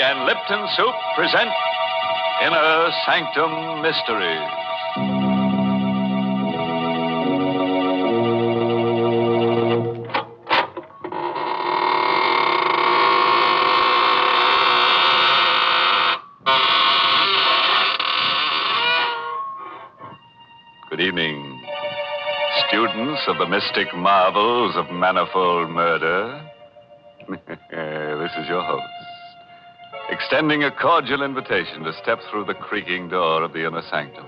and Lipton Soup present Inner Sanctum Mysteries. Good evening, students of the mystic marvels of manifold murder. This is your host, extending a cordial invitation to step through the creaking door of the inner sanctum,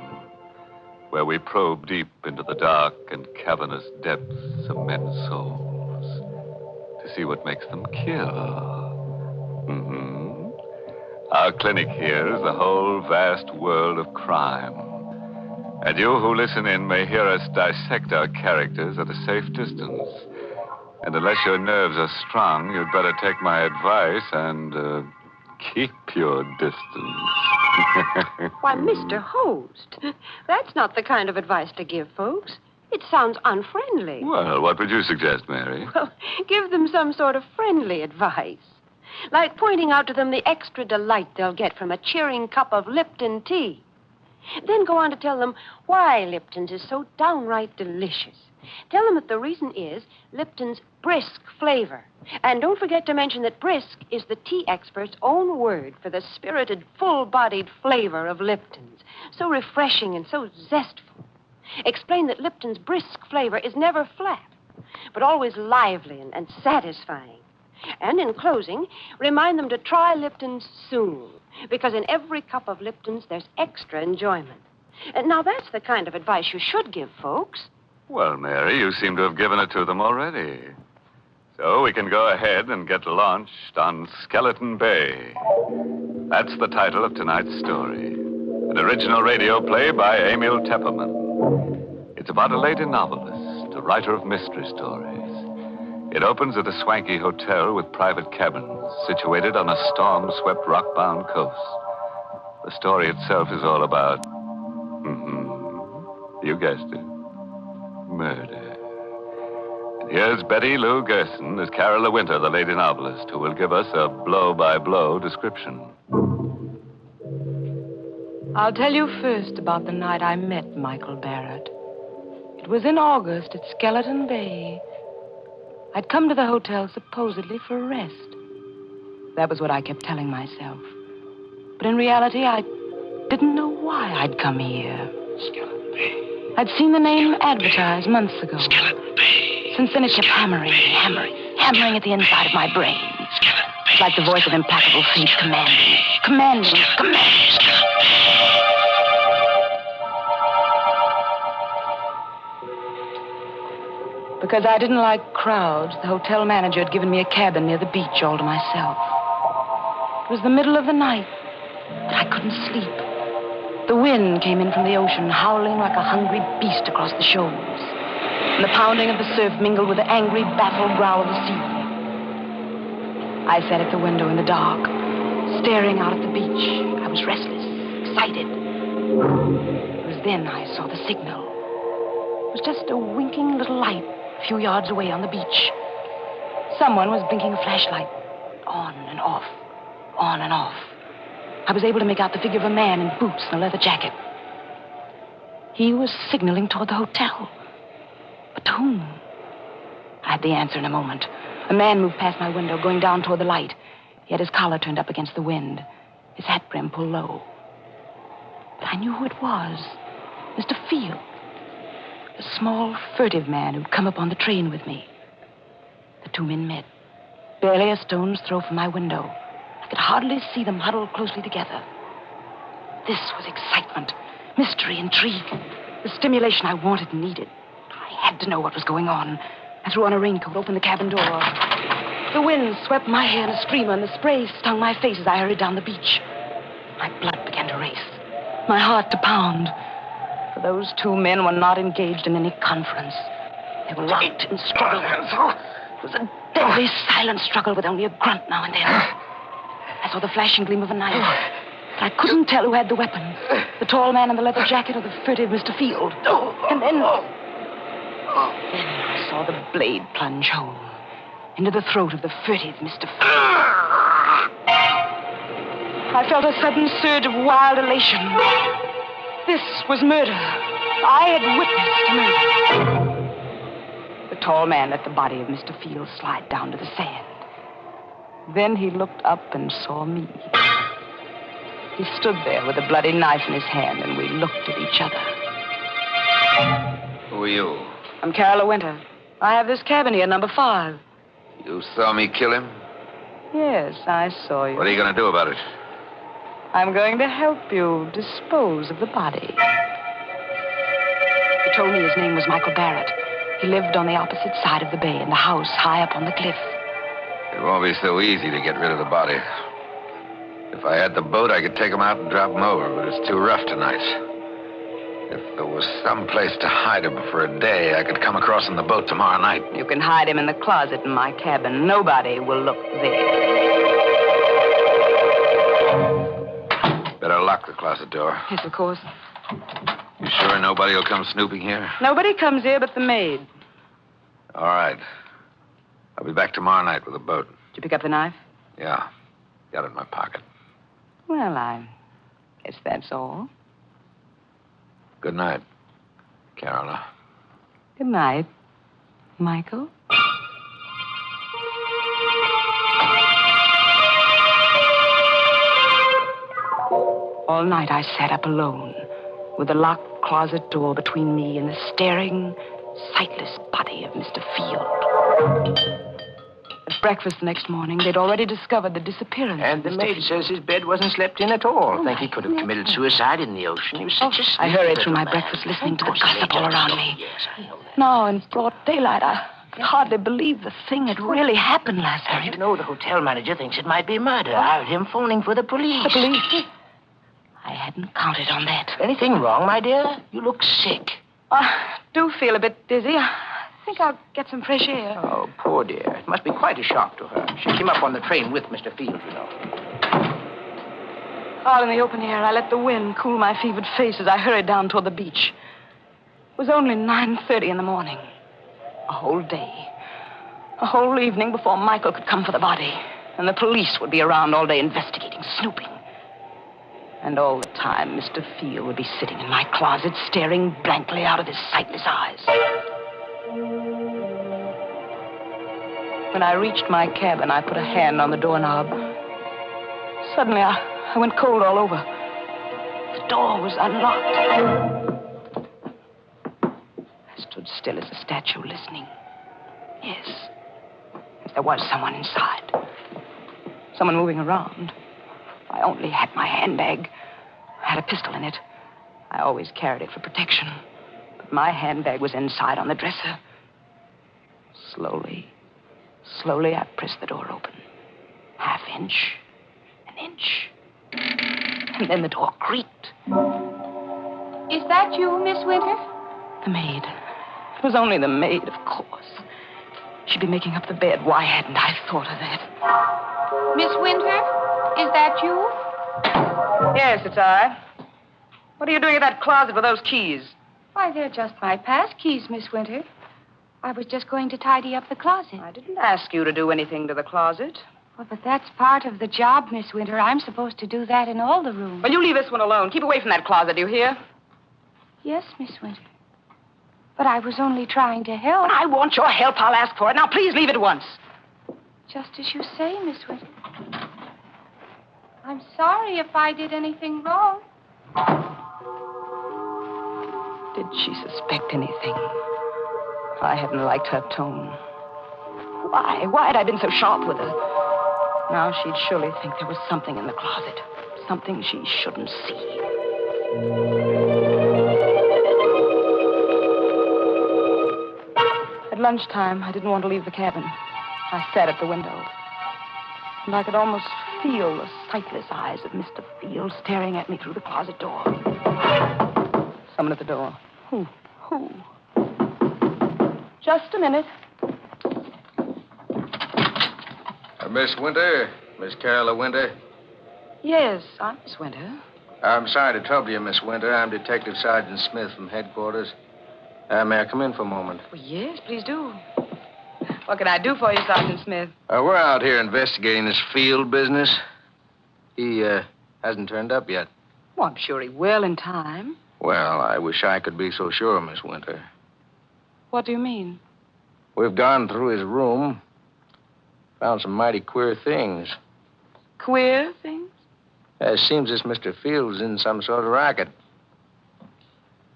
where we probe deep into the dark and cavernous depths of men's souls to see what makes them kill. Our clinic here is the whole vast world of crime. And you who listen in may hear us dissect our characters at a safe distance. And unless your nerves are strong, you'd better take my advice and keep your distance. Why, Mr. Host, that's not the kind of advice to give folks. It sounds unfriendly. Well, what would you suggest, Mary? Well, give them some sort of friendly advice. Like pointing out to them the extra delight they'll get from a cheering cup of Lipton tea. Then go on to tell them why Lipton's is so downright delicious. Tell them that the reason is Lipton's brisk flavor. And don't forget to mention that brisk is the tea expert's own word for the spirited, full-bodied flavor of Lipton's. So refreshing and so zestful. Explain that Lipton's brisk flavor is never flat, but always lively and satisfying. And in closing, remind them to try Lipton's soon, because in every cup of Lipton's, there's extra enjoyment. And now, that's the kind of advice you should give folks. Well, Mary, you seem to have given it to them already. So we can go ahead and get launched on Skeleton Bay. That's the title of tonight's story. An original radio play by Emil Tepperman. It's about a lady novelist, a writer of mystery stories. It opens at a swanky hotel with private cabins situated on a storm-swept, rock-bound coast. The story itself is all about, you guessed it, murder. And here's Betty Lou Gerson as Carol De Winter, the lady novelist, who will give us a blow-by-blow description. I'll tell you first about the night I met Michael Barrett. It was in August at Skeleton Bay. I'd come to the hotel supposedly for a rest. That was what I kept telling myself. But in reality, I didn't know why I'd come here. Skeleton Bay. I'd seen the name advertised months ago. Skeleton Bay. Since then, it kept hammering at the inside of my brain. Skeleton Bay. It's like the voice of implacable fate commanding. Because I didn't like crowds, the hotel manager had given me a cabin near the beach all to myself. It was the middle of the night, but I couldn't sleep. The wind came in from the ocean, howling like a hungry beast across the shoals. And the pounding of the surf mingled with the angry, baffled growl of the sea. I sat at the window in the dark, staring out at the beach. I was restless, excited. It was then I saw the signal. It was just a winking little light a few yards away on the beach. Someone was blinking a flashlight. On and off. On and off. I was able to make out the figure of a man in boots and a leather jacket. He was signaling toward the hotel. But to whom? I had the answer in a moment. A man moved past my window, going down toward the light. He had his collar turned up against the wind, his hat brim pulled low. But I knew who it was. Mr. Field. A small, furtive man who'd come up on the train with me. The two men met, barely a stone's throw from my window. I could hardly see them huddled closely together. This was excitement, mystery, intrigue, the stimulation I wanted and needed. I had to know what was going on. I threw on a raincoat, opened the cabin door. The wind swept my hair in a streamer, and the spray stung my face as I hurried down the beach. My blood began to race, my heart to pound. For those two men were not engaged in any conference. They were locked in struggle. It was a deadly, silent struggle with only a grunt now and then. I saw the flashing gleam of a knife, but I couldn't tell who had the weapon. The tall man in the leather jacket or the furtive Mr. Field. And then I saw the blade plunge home into the throat of the furtive Mr. Field. I felt a sudden surge of wild elation. This was murder. I had witnessed murder. The tall man let the body of Mr. Field slide down to the sand. Then he looked up and saw me. He stood there with a bloody knife in his hand, and we looked at each other. Who are you? I'm Carola Winter. I have this cabin here, number 5. You saw me kill him? Yes, I saw you. What are you going to do about it? I'm going to help you dispose of the body. He told me his name was Michael Barrett. He lived on the opposite side of the bay in the house high up on the cliff. It won't be so easy to get rid of the body. If I had the boat, I could take him out and drop him over, but it's too rough tonight. If there was some place to hide him for a day, I could come across on the boat tomorrow night. You can hide him in the closet in my cabin. Nobody will look there. Better lock the closet door. Yes, of course. You sure nobody will come snooping here? Nobody comes here but the maid. All right. I'll be back tomorrow night with a boat. Did you pick up the knife? Yeah. Got it in my pocket. Well, I guess that's all. Good night, Carola. Good night, Michael. All night I sat up alone, with the locked closet door between me and the staring, sightless body of Mr. Field. At breakfast the next morning, they'd already discovered the disappearance And of the Mr. maid Field. says his bed wasn't slept in at all. I think he could have committed suicide in the ocean. He was such a I sneaky hurried through little my man. breakfast listening to the Of course, gossip they all just around don't. me. Yes, I know that. Now, in broad daylight, I could hardly believe the thing had really happened last And night. you know, the hotel manager thinks it might be murder. I heard him phoning for the police. The police? I hadn't counted on that. Anything wrong, my dear? You look sick. I do feel a bit dizzy. I think I'll get some fresh air. Oh, poor dear. It must be quite a shock to her. She came up on the train with Mr. Field, you know. Out in the open air, I let the wind cool my fevered face as I hurried down toward the beach. It was only 9:30 in the morning. A whole day. A whole evening before Michael could come for the body. And the police would be around all day investigating, snooping. And all the time, Mr. Field would be sitting in my closet, staring blankly out of his sightless eyes. When I reached my cabin, I put a hand on the doorknob. Suddenly, I went cold all over. The door was unlocked. I stood still as a statue, listening. Yes, there was someone inside. Someone moving around. I only had my handbag. I had a pistol in it. I always carried it for protection. But my handbag was inside on the dresser. Slowly, I pressed the door open. Half inch, an inch. And then the door creaked. Is that you, Miss Winter? The maid. It was only the maid, of course. She'd be making up the bed. Why hadn't I thought of that? Miss Winter, is that you? Yes, it's I. What are you doing in that closet with those keys? Why, they're just my pass keys, Miss Winter. I was just going to tidy up the closet. I didn't ask you to do anything to the closet. Well, but that's part of the job, Miss Winter. I'm supposed to do that in all the rooms. Well, you leave this one alone. Keep away from that closet, do you hear? Yes, Miss Winter. But I was only trying to help. When I want your help, I'll ask for it. Now, please leave at once. Just as you say, Miss Winter. I'm sorry if I did anything wrong. Did she suspect anything? I hadn't liked her tone. Why? Why had I been so sharp with her? Now she'd surely think there was something in the closet. Something she shouldn't see. At lunchtime, I didn't want to leave the cabin. I sat at the window. And I could almost feel the sightless eyes of Mr. Field staring at me through the closet door. Someone at the door. Who? Just a minute. Miss Winter? Miss Carola Winter? Yes, I'm Miss Winter. I'm sorry to trouble you, Miss Winter. I'm Detective Sergeant Smith from headquarters. May I come in for a moment? Well, yes, please do. What can I do for you, Sergeant Smith? We're out here investigating this Field business. He Hasn't turned up yet. Well, I'm sure he will in time. Well, I wish I could be so sure, Miss Winter. What do you mean? We've gone through his room, found some mighty queer things. Queer things? It seems this Mr. Field's in some sort of racket.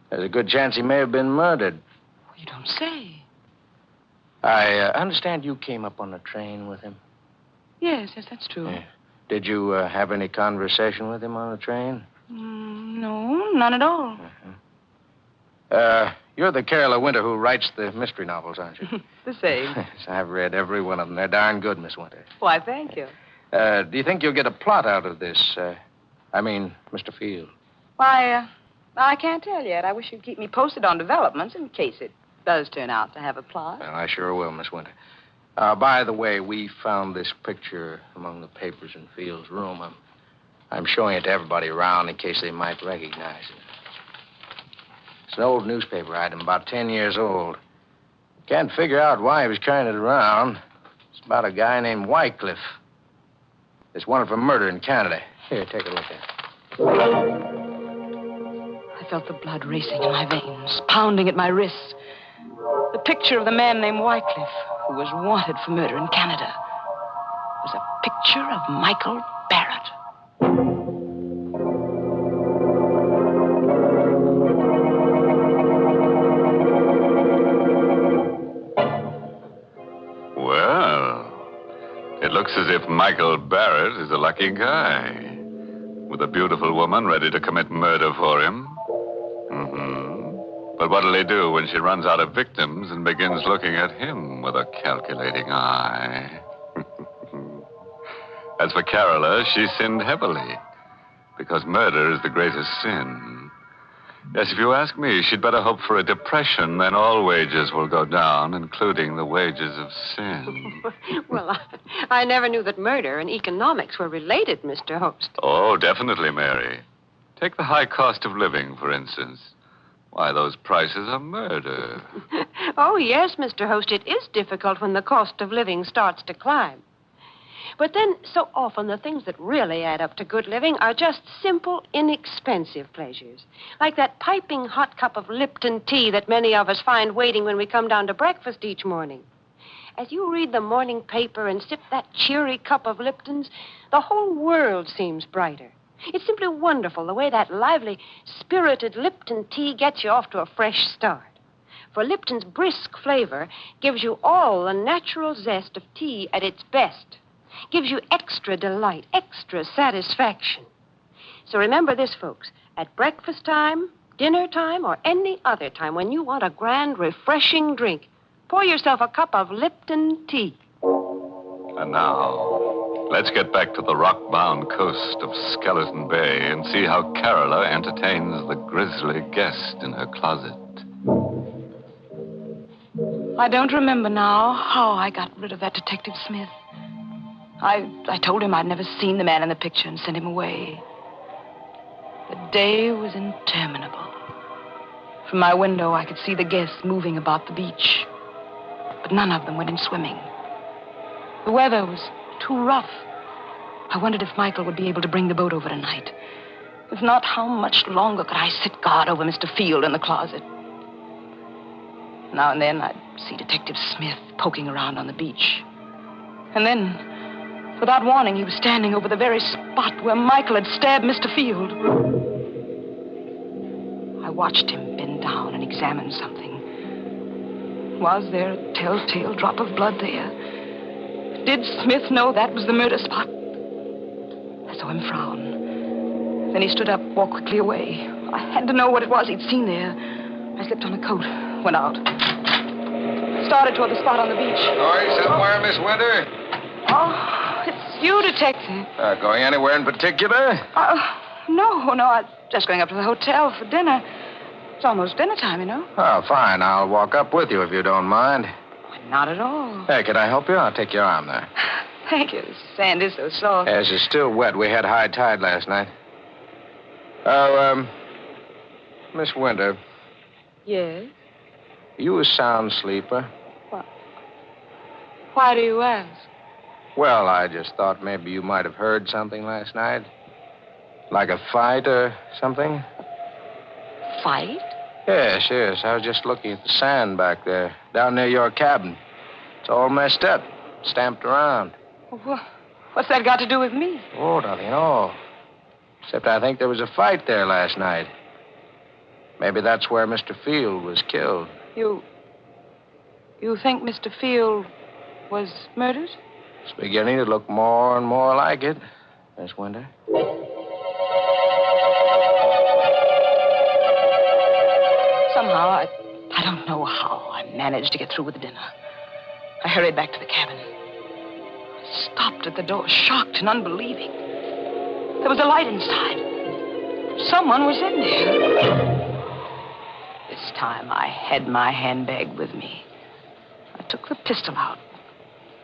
There's a good chance he may have been murdered. You don't say. I understand you came up on the train with him. Yes, that's true. Yeah. Did you have any conversation with him on the train? No, none at all. You're the Carol of Winter who writes the mystery novels, aren't you? The same. Yes, I've read every one of them. They're darn good, Miss Winter. Why, thank you. Do you think you'll get a plot out of this? Mr. Field. Why, I can't tell yet. I wish you'd keep me posted on developments in case it does turn out to have a plot. Well, I sure will, Miss Winter. By the way, we found this picture among the papers in Field's room. I'm showing it to everybody around in case they might recognize it. It's an old newspaper item, about 10 years old. Can't figure out why he was carrying it around. It's about a guy named Wycliffe. It's wanted for murder in Canada. Here, take a look at it. I felt the blood racing in my veins, pounding at my wrists. The picture of the man named Wycliffe, who was wanted for murder in Canada, was a picture of Michael Barrett. Well, it looks as if Michael Barrett is a lucky guy, with a beautiful woman ready to commit murder for him. But what'll he do when she runs out of victims and begins looking at him with a calculating eye? As for Carola, she sinned heavily, because murder is the greatest sin. Yes, if you ask me, she'd better hope for a depression, then all wages will go down, including the wages of sin. Well, I never knew that murder and economics were related, Mr. Host. Oh, definitely, Mary. Take the high cost of living, for instance. Why, those prices are murder. Oh, yes, Mr. Host, it is difficult when the cost of living starts to climb. But then, so often, the things that really add up to good living are just simple, inexpensive pleasures. Like that piping hot cup of Lipton tea that many of us find waiting when we come down to breakfast each morning. As you read the morning paper and sip that cheery cup of Lipton's, the whole world seems brighter. It's simply wonderful the way that lively, spirited Lipton tea gets you off to a fresh start. For Lipton's brisk flavor gives you all the natural zest of tea at its best. Gives you extra delight, extra satisfaction. So remember this, folks. At breakfast time, dinner time, or any other time when you want a grand, refreshing drink, pour yourself a cup of Lipton tea. And now, let's get back to the rock-bound coast of Skeleton Bay and see how Carola entertains the grisly guest in her closet. I don't remember now how I got rid of that Detective Smith. I told him I'd never seen the man in the picture and sent him away. The day was interminable. From my window, I could see the guests moving about the beach, but none of them went in swimming. The weather was too rough. I wondered if Michael would be able to bring the boat over tonight. If not, how much longer could I sit guard over Mr. Field in the closet? Now and then, I'd see Detective Smith poking around on the beach. And then, without warning, he was standing over the very spot where Michael had stabbed Mr. Field. I watched him bend down and examine something. Was there a telltale drop of blood there? Did Smith know that was the murder spot? I saw him frown. Then he stood up, walked quickly away. I had to know what it was he'd seen there. I slipped on a coat, went out. Started toward the spot on the beach. Going somewhere, Miss Winter? Oh, it's you, Detective. Going anywhere in particular? No, I'm just going up to the hotel for dinner. It's almost dinner time, you know. Oh, fine. I'll walk up with you if you don't mind. Not at all. Hey, can I help you? I'll take your arm there. Thank you. The sand is so soft. Yes, it's still wet. We had high tide last night. Miss Winter, Yes? you a sound sleeper? Why do you ask? Well, I just thought maybe you might have heard something last night. Like a fight or something? Fight? Yes, yes. I was just looking at the sand back there, down near your cabin. It's all messed up, stamped around. What's that got to do with me? Oh, nothing at all. Except I think there was a fight there last night. Maybe that's where Mr. Field was killed. You think Mr. Field was murdered? It's beginning to look more and more like it, Miss Winter. Somehow, I don't know how I managed to get through with the dinner. I hurried back to the cabin. I stopped at the door, shocked and unbelieving. There was a light inside. Someone was in there. This time, I had my handbag with me. I took the pistol out.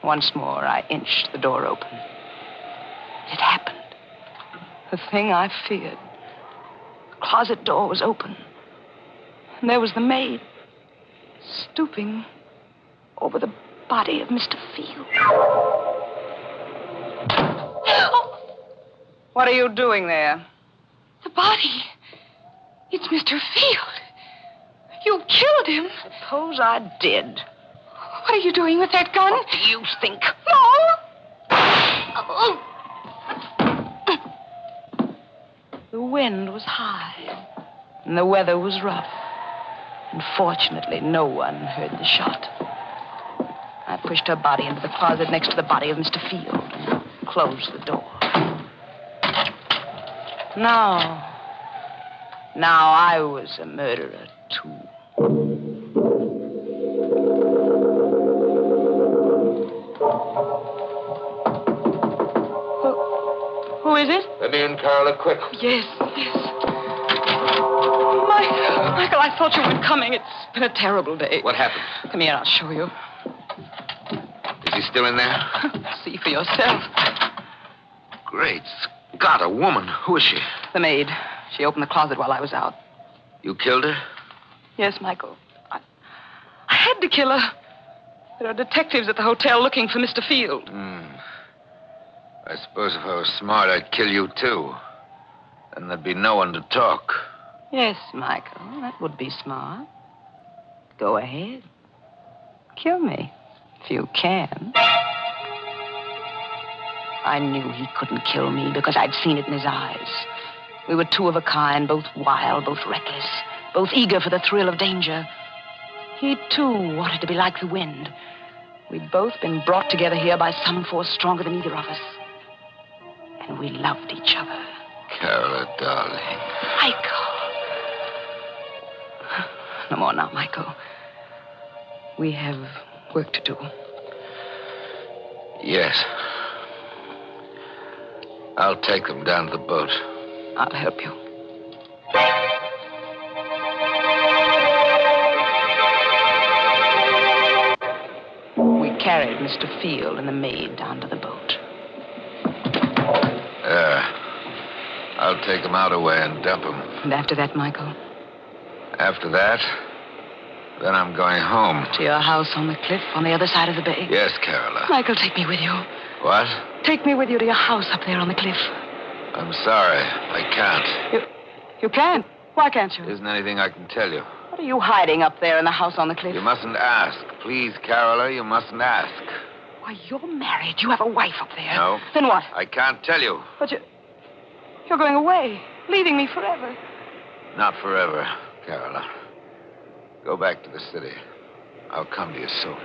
Once more, I inched the door open. It happened. The thing I feared. The closet door was open. And there was the maid, stooping over the body of Mr. Field. What are you doing there? The body. It's Mr. Field. You killed him. Suppose I did. What are you doing with that gun? What do you think? No! Oh. The wind was high, and the weather was rough. And fortunately, no one heard the shot. I pushed her body into the closet next to the body of Mr. Field and closed the door. Now I was a murderer, too. Who is it? Let me in, Carla, quick. Yes. Michael, I thought you weren't coming. It's been a terrible day. What happened? Come here, I'll show you. Is he still in there? See for yourself. Great Scott, a woman. Who is she? The maid. She opened the closet while I was out. You killed her? Yes, Michael. I had to kill her. There are detectives at the hotel looking for Mr. Field. I suppose if I was smart, I'd kill you, too. Then there'd be no one to talk. Yes, Michael, that would be smart. Go ahead. Kill me, if you can. I knew he couldn't kill me because I'd seen it in his eyes. We were two of a kind, both wild, both reckless, both eager for the thrill of danger. He, too, wanted to be like the wind. We'd both been brought together here by some force stronger than either of us. And we loved each other. Carla, darling. Michael. No more now, Michael. We have work to do. Yes. I'll take them down to the boat. I'll help you. We carried Mr. Field and the maid down to the boat. I'll take them out away and dump them. And after that, Michael? After that, then I'm going home. To your house on the cliff on the other side of the bay? Yes, Carola. Michael, take me with you. What? Take me with you to your house up there on the cliff. I'm sorry. I can't. You can't? Why can't you? There isn't anything I can tell you. What are you hiding up there in the house on the cliff? You mustn't ask. Please, Carola, you mustn't ask. Why, you're married. You have a wife up there. No. Then what? I can't tell you. But you're going away, leaving me forever. Not forever, Carola. Go back to the city. I'll come to you soon.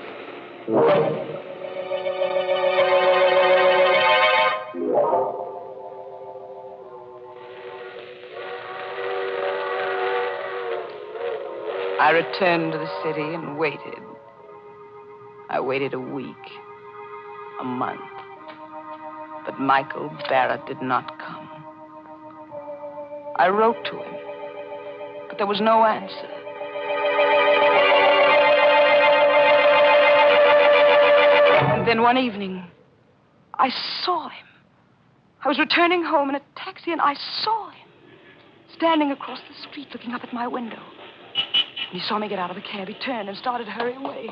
I returned to the city and waited. I waited a week, a month. But Michael Barrett did not come. I wrote to him, but there was no answer. And then one evening, I saw him. I was returning home in a taxi, and I saw him standing across the street looking up at my window. When he saw me get out of the cab, he turned and started to hurry away.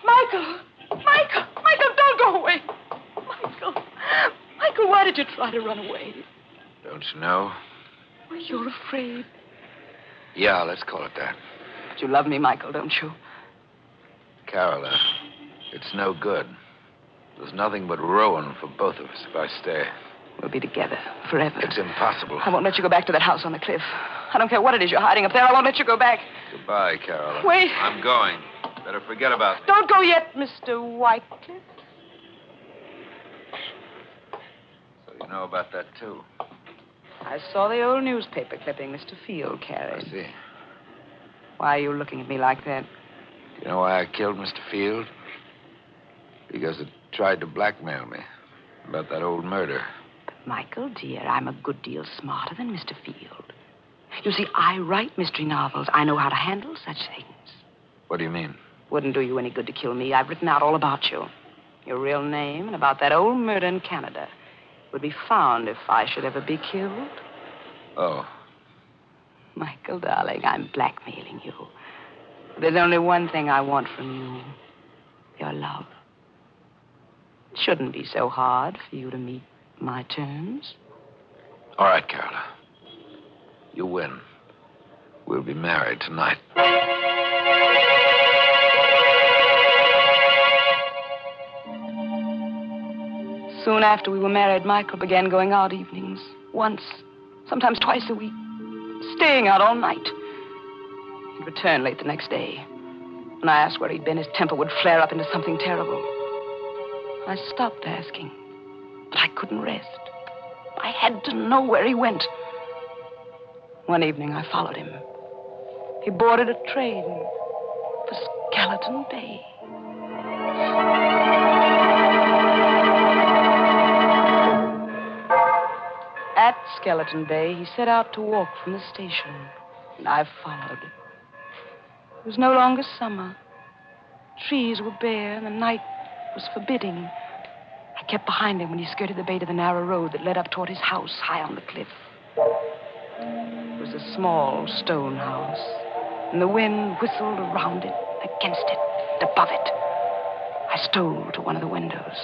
Michael! Michael! Michael, don't go away! Michael! Michael, why did you try to run away? Don't you know? Oh, you're afraid. Yeah, let's call it that. But you love me, Michael, don't you? Carola, it's no good. There's nothing but ruin for both of us if I stay. We'll be together forever. It's impossible. I won't let you go back to that house on the cliff. I don't care what it is you're hiding up there. I won't let you go back. Goodbye, Carola. Wait. I'm going. Better forget about me. Don't go yet, Mr. Wycliffe. So you know about that, too. I saw the old newspaper clipping Mr. Field carried. I see. Why are you looking at me like that? Do you know why I killed Mr. Field? Because it tried to blackmail me about that old murder. But, Michael, dear, I'm a good deal smarter than Mr. Field. You see, I write mystery novels. I know how to handle such things. What do you mean? Wouldn't do you any good to kill me. I've written out all about you. Your real name and about that old murder in Canada would be found if I should ever be killed. Oh. Michael, darling, I'm blackmailing you. There's only one thing I want from you. Your love. It shouldn't be so hard for you to meet my terms. All right, Carola. You win. We'll be married tonight. Soon after we were married, Michael began going out evenings. Once, sometimes twice a week. Staying out all night. He'd return late the next day. When I asked where he'd been, his temper would flare up into something terrible. I stopped asking, but I couldn't rest. I had to know where he went. One evening, I followed him. He boarded a train for Skeleton Bay. At Skeleton Bay, he set out to walk from the station, and I followed. It was no longer summer. Trees were bare, and the night was forbidding. I kept behind him when he skirted the bay to the narrow road that led up toward his house high on the cliff. It was a small stone house, and the wind whistled around it, against it, and above it. I stole to one of the windows.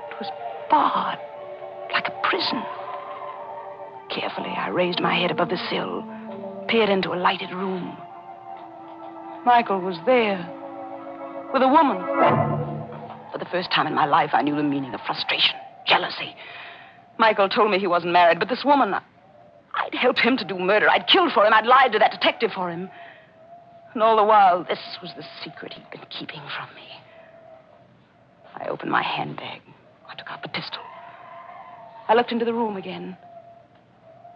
It was barred, like a prison. Carefully, I raised my head above the sill, peered into a lighted room. Michael was there, with a woman. For the first time in my life, I knew the meaning of frustration, jealousy. Michael told me he wasn't married, but this woman, I'd helped him to do murder. I'd killed for him. I'd lied to that detective for him. And all the while, this was the secret he'd been keeping from me. I opened my handbag. I took out the pistol. I looked into the room again.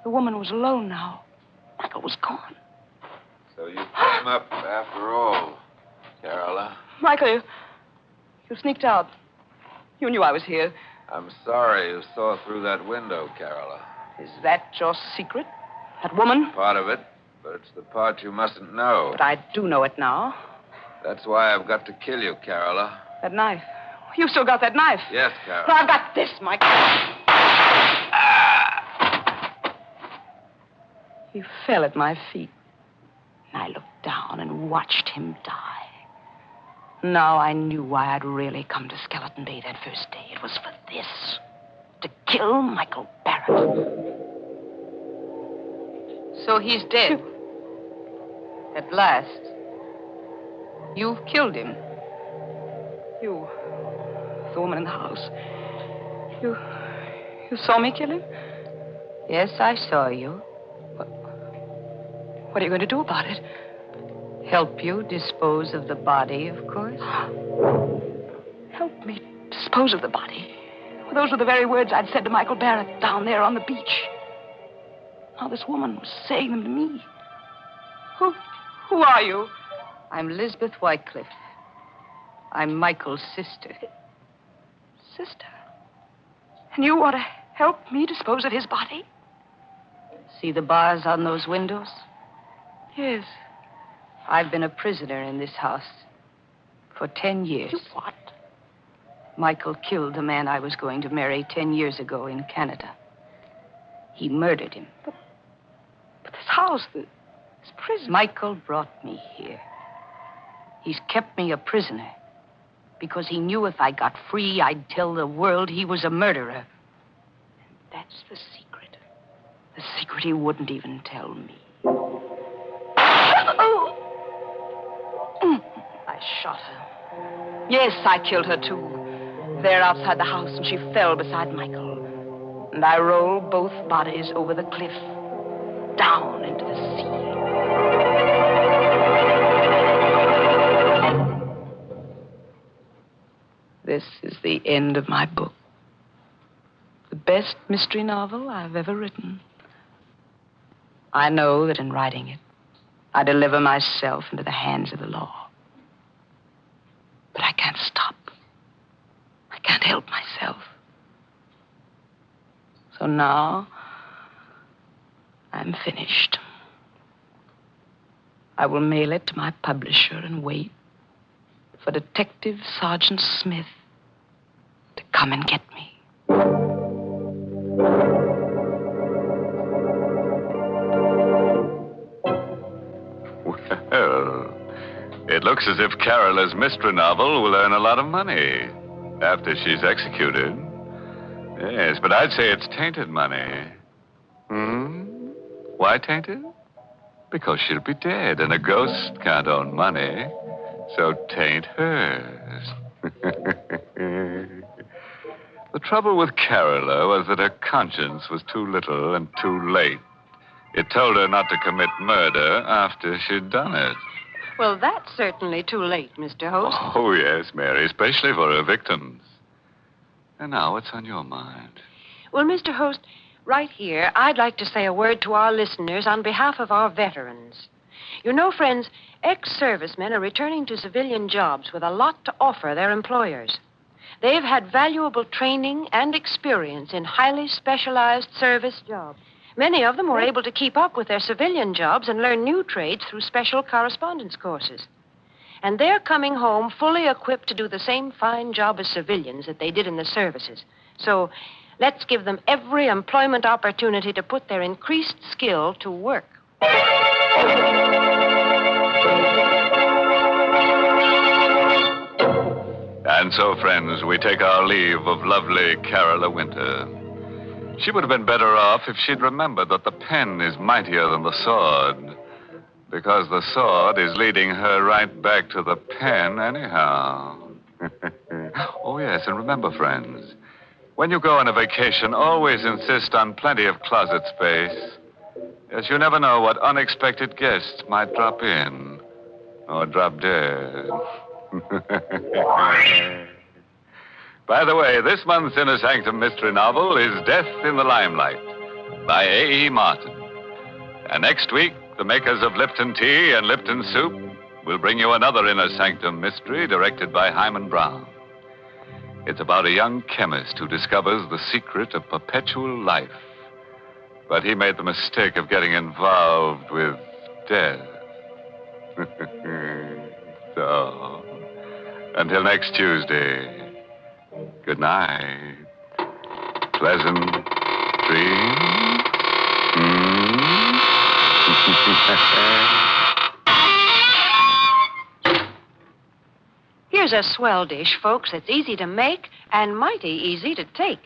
The woman was alone now. Michael was gone. So you came up after all, Carola. Michael, you sneaked out. You knew I was here. I'm sorry you saw through that window, Carola. Is that your secret? That woman? Part of it, but it's the part you mustn't know. But I do know it now. That's why I've got to kill you, Carola. That knife. You still got that knife? Yes, Carola. Well, I've got this, Michael. He fell at my feet. And I looked down and watched him die. Now I knew why I'd really come to Skeleton Bay that first day. It was for this. To kill Michael Barrett. So he's dead. At last. You've killed him. You, the woman in the house. You saw me kill him? Yes, I saw you. What are you going to do about it? Help you dispose of the body, of course. Help me dispose of the body. Well, those were the very words I'd said to Michael Barrett down there on the beach. Now this woman was saying them to me. Who are you? I'm Lisbeth Wycliffe. I'm Michael's sister. Sister? And you want to help me dispose of his body? See the bars on those windows? Yes. I've been a prisoner in this house for 10 years. You what? Michael killed the man I was going to marry 10 years ago in Canada. He murdered him. But this house, this prison... Michael brought me here. He's kept me a prisoner because he knew if I got free, I'd tell the world he was a murderer. And that's the secret. The secret he wouldn't even tell me. I shot her. Yes, I killed her, too. There outside the house, and she fell beside Michael. And I rolled both bodies over the cliff, down into the sea. This is the end of my book. The best mystery novel I've ever written. I know that in writing it, I deliver myself into the hands of the law. But I can't stop. I can't help myself. So now, I'm finished. I will mail it to my publisher and wait for Detective Sergeant Smith to come and get me. Well, it looks as if Carola's mystery novel will earn a lot of money after she's executed. Yes, but I'd say it's tainted money. Why tainted? Because she'll be dead, and a ghost can't own money. So taint hers. The trouble with Carola was that her conscience was too little and too late. It told her not to commit murder after she'd done it. Well, that's certainly too late, Mr. Host. Oh, yes, Mary, especially for her victims. And now, what's on your mind? Well, Mr. Host, right here, I'd like to say a word to our listeners on behalf of our veterans. You know, friends, ex-servicemen are returning to civilian jobs with a lot to offer their employers. They've had valuable training and experience in highly specialized service jobs. Many of them were able to keep up with their civilian jobs and learn new trades through special correspondence courses. And they're coming home fully equipped to do the same fine job as civilians that they did in the services. So let's give them every employment opportunity to put their increased skill to work. And so, friends, we take our leave of lovely Carola Winter. She would have been better off if she'd remembered that the pen is mightier than the sword, because the sword is leading her right back to the pen anyhow. Oh, yes, and remember, friends, when you go on a vacation, always insist on plenty of closet space, as you never know what unexpected guests might drop in or drop dead. By the way, this month's Inner Sanctum mystery novel is Death in the Limelight by A.E. Martin. And next week, the makers of Lipton Tea and Lipton Soup will bring you another Inner Sanctum mystery directed by Hyman Brown. It's about a young chemist who discovers the secret of perpetual life. But he made the mistake of getting involved with death. So, until next Tuesday, good night. Pleasant dreams. Here's a swell dish, folks. It's easy to make and mighty easy to take.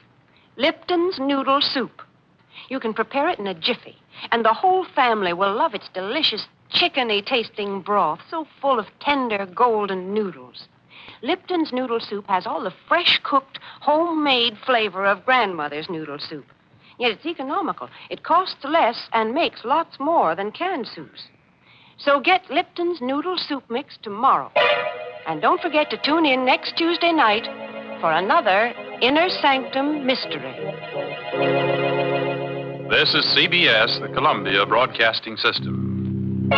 Lipton's Noodle Soup. You can prepare it in a jiffy, and the whole family will love its delicious chickeny-tasting broth, so full of tender, golden noodles. Lipton's Noodle Soup has all the fresh-cooked, homemade flavor of grandmother's noodle soup. Yet it's economical. It costs less and makes lots more than canned soups. So get Lipton's Noodle Soup Mix tomorrow. And don't forget to tune in next Tuesday night for another Inner Sanctum Mystery. This is CBS, the Columbia Broadcasting System.